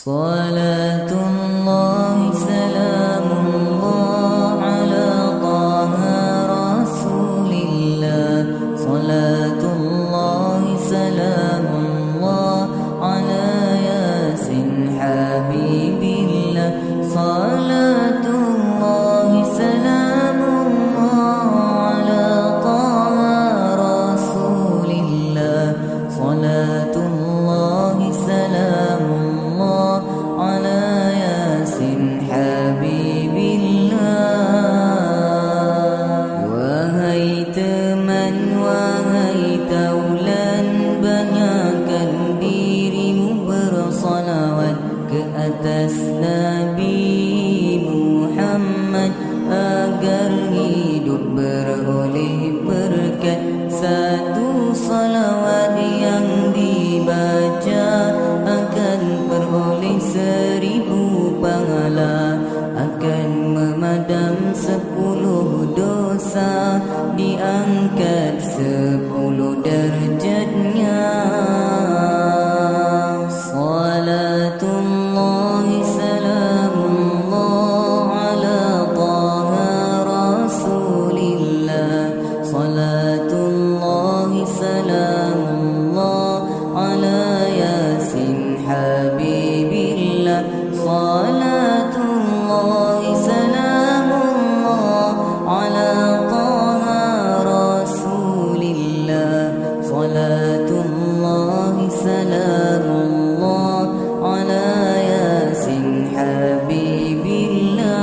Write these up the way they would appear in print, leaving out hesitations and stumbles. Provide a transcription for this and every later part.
صلاة الله سلام الله على طه رسول الله صلاة الله سلام الله على ياسين حبيب الله صلاة الله سلام الله على طه رسول الله صلاة الله سلام الله على ياسين حبيب الله. Wahai teman, wahai taulan, banyakkan dirimu bersalawat ke atas Nabi Muhammad agar hidup beroleh berkat. Satu salawat yang dibaca akan beroleh 1000 pahala, akan memadam 10 dosa, diangkat 10 derajatnya. Salatullahi salamullah ala taha rasulillah salatullahi salamullah ala yasin habibillah salatullahi salamullah ala taha rasulillah salatullahi salamullah ala yasin habibillah.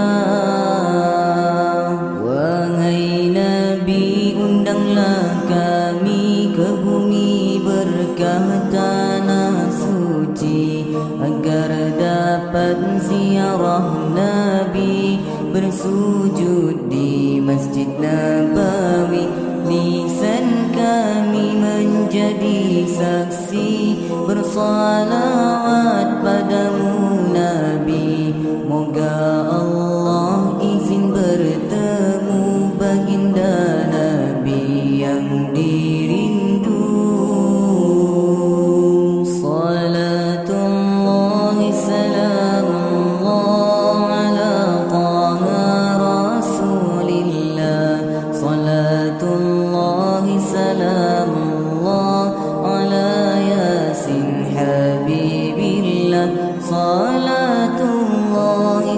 Wahai Nabi, undanglah kami ke bumi berkah tanah suci agar dapat ziarah Nabi, bersujud di Masjid Nabawi. Lisan kami menjadi saksi bersalawat padamu Nabi. Moga Allah izin bertemu baginda Nabi yang dirindu. Salatullahi salamullah ala taha rasulillah salatullahi salamullah ala yasin habibillah salatullahi